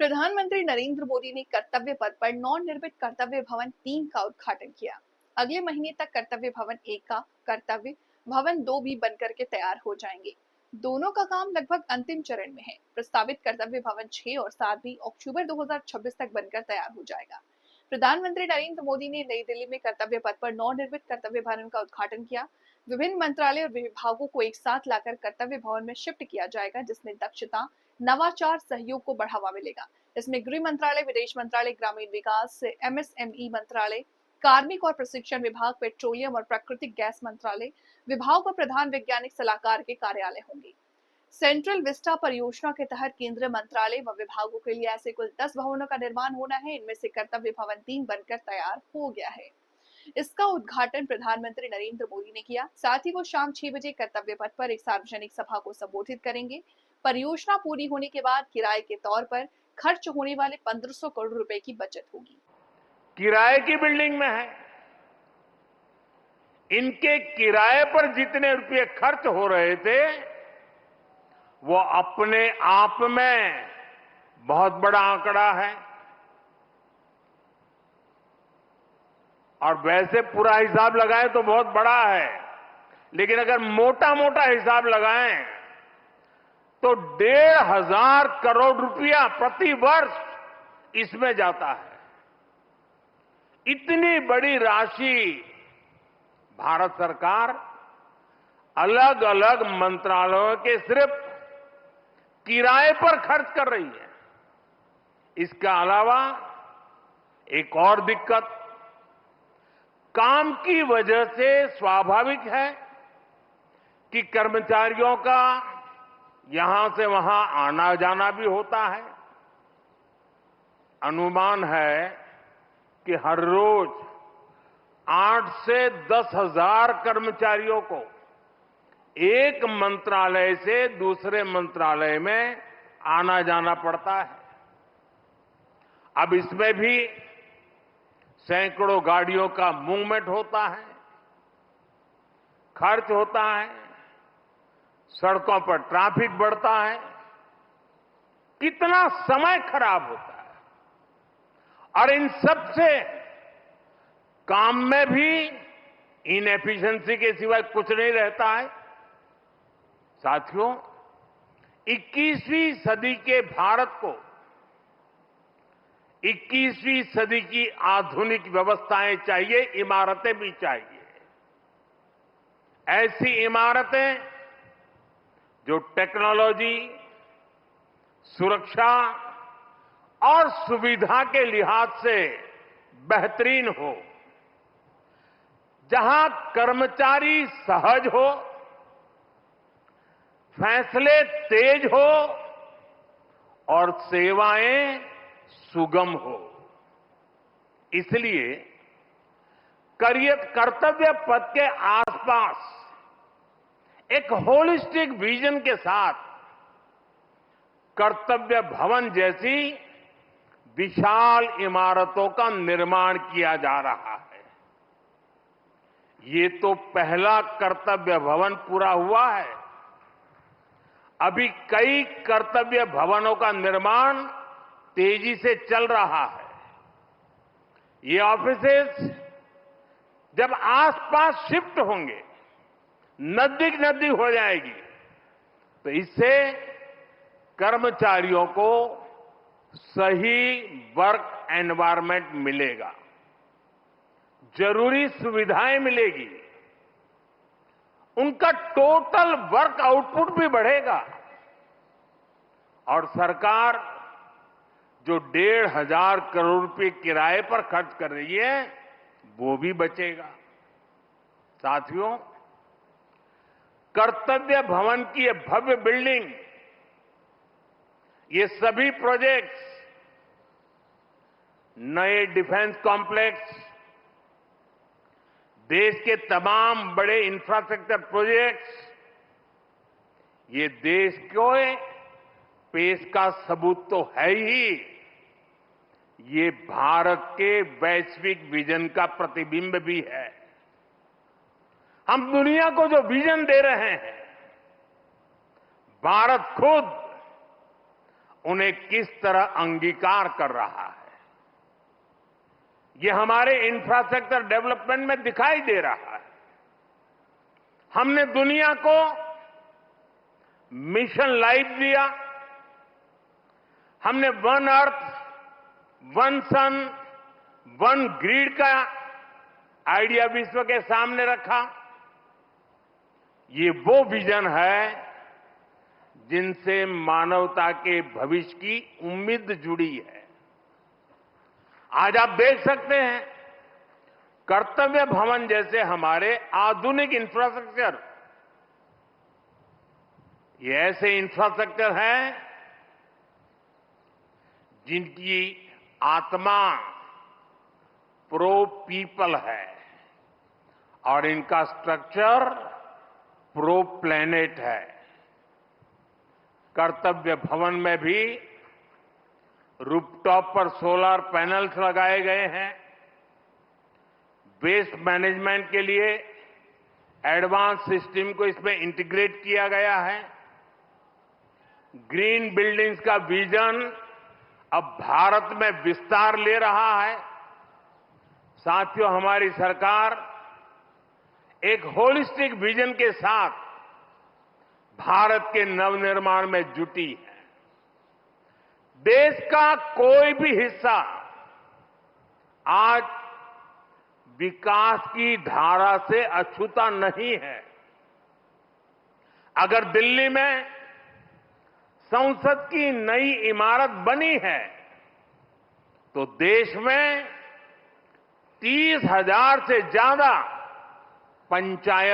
प्रधानमंत्री नरेंद्र मोदी ने कर्तव्य पथ पर नवनिर्मित कर्तव्य भवन 3 का उद्घाटन किया। अगले महीने तक कर्तव्य भवन 1 का कर्तव्य भवन 2 भी बनकर के तैयार हो जाएंगे। दोनों का काम लगभग अंतिम चरण में है। प्रस्तावित कर्तव्य भवन 6 और 7 भी अक्टूबर 2026 तक बनकर तैयार हो जाएगा। प्रधानमंत्री नरेंद्र मोदी ने नई दिल्ली में कर्तव्य पथ पर नवनिर्मित कर्तव्य भवन का उद्घाटन किया। विभिन्न मंत्रालय और विभागों को एक साथ लाकर कर्तव्य भवन में शिफ्ट किया जाएगा, जिसमें दक्षता, नवाचार, सहयोग को बढ़ावा मिलेगा। इसमें गृह मंत्रालय, विदेश मंत्रालय, ग्रामीण विकास, एमएसएमई मंत्रालय, कार्मिक और प्रशिक्षण विभाग, पेट्रोलियम और प्राकृतिक गैस मंत्रालय, विभाग और प्रधान वैज्ञानिक सलाहकार के कार्यालय होंगे। सेंट्रल विस्टा परियोजना के तहत केंद्रीय मंत्रालय व विभागों के लिए ऐसे कुल 10 भवनों का निर्माण होना है। इनमें से कर्तव्य भवन 3 बनकर तैयार हो गया है। इसका उद्घाटन प्रधानमंत्री नरेंद्र मोदी ने किया। साथ ही वो शाम 6 बजे कर्तव्य पथ पर एक सार्वजनिक सभा को संबोधित करेंगे। परियोजना पूरी होने के बाद किराए के तौर पर खर्च होने वाले 1500 करोड़ रुपए की बचत होगी। किराए की बिल्डिंग में है। इनके किराए पर जितने रुपए खर्च हो रहे थे, वो अपने आप में बहुत बड़ा आंकड़ा है। और वैसे पूरा हिसाब लगाएं तो बहुत बड़ा है, लेकिन अगर मोटा मोटा हिसाब लगाएं तो 1,500 करोड़ रुपया प्रति वर्ष इसमें जाता है। इतनी बड़ी राशि भारत सरकार अलग अलग मंत्रालयों के सिर्फ किराए पर खर्च कर रही है। इसके अलावा एक और दिक्कत, काम की वजह से स्वाभाविक है कि कर्मचारियों का यहां से वहां आना जाना भी होता है। अनुमान है कि हर रोज 8 से 10,000 कर्मचारियों को एक मंत्रालय से दूसरे मंत्रालय में आना जाना पड़ता है। अब इसमें भी सैकड़ों गाड़ियों का मूवमेंट होता है, खर्च होता है, सड़कों पर ट्रैफिक बढ़ता है, कितना समय खराब होता है। और इन सब से काम में भी इनएफिशिएंसी के सिवाय कुछ नहीं रहता है। साथियों, 21वीं सदी के भारत को 21वीं सदी की आधुनिक व्यवस्थाएं चाहिए, इमारतें भी चाहिए। ऐसी इमारतें जो टेक्नोलॉजी, सुरक्षा और सुविधा के लिहाज से बेहतरीन हो, जहां कर्मचारी सहज हो, फैसले तेज हो और सेवाएं सुगम हो। इसलिए कर्तव्य पथ के आसपास एक होलिस्टिक विजन के साथ कर्तव्य भवन जैसी विशाल इमारतों का निर्माण किया जा रहा है। ये तो पहला कर्तव्य भवन पूरा हुआ है। अभी कई कर्तव्य भवनों का निर्माण तेजी से चल रहा है। ये ऑफिसेस जब आसपास शिफ्ट होंगे, नजदीक नजदीक हो जाएगी, तो इससे कर्मचारियों को सही वर्क एनवायरनमेंट मिलेगा, जरूरी सुविधाएं मिलेगी, उनका टोटल वर्क आउटपुट भी बढ़ेगा और सरकार जो 1,500 करोड़ रुपए किराए पर खर्च कर रही है, वो भी बचेगा। साथियों, कर्तव्य भवन की ये भव्य बिल्डिंग, ये सभी प्रोजेक्ट्स, नए डिफेंस कॉम्प्लेक्स, देश के तमाम बड़े इंफ्रास्ट्रक्चर प्रोजेक्ट्स, ये देश को पेश का सबूत तो है ही, ये भारत के वैश्विक विजन का प्रतिबिंब भी है। हम दुनिया को जो विजन दे रहे हैं, भारत खुद उन्हें किस तरह अंगीकार कर रहा है, ये हमारे इंफ्रास्ट्रक्चर डेवलपमेंट में दिखाई दे रहा है। हमने दुनिया को मिशन लाइफ दिया, हमने वन अर्थ, वन सन, वन ग्रिड का आइडिया विश्व के सामने रखा। ये वो विजन है जिनसे मानवता के भविष्य की उम्मीद जुड़ी है। आज आप देख सकते हैं, कर्तव्य भवन जैसे हमारे आधुनिक इंफ्रास्ट्रक्चर, ये ऐसे इंफ्रास्ट्रक्चर हैं जिनकी आत्मा प्रो पीपल है और इनका स्ट्रक्चर प्रो प्लेनेट है। कर्तव्य भवन में भी रूफटॉप पर सोलर पैनल्स लगाए गए हैं। वेस्ट मैनेजमेंट के लिए एडवांस सिस्टम को इसमें इंटीग्रेट किया गया है। ग्रीन बिल्डिंग्स का विजन अब भारत में विस्तार ले रहा है। साथियों, हमारी सरकार एक होलिस्टिक विजन के साथ भारत के नवनिर्माण में जुटी है। देश का कोई भी हिस्सा आज विकास की धारा से अछूता नहीं है। अगर दिल्ली में संसद की नई इमारत बनी है तो देश में 30,000 से ज्यादा पंचायत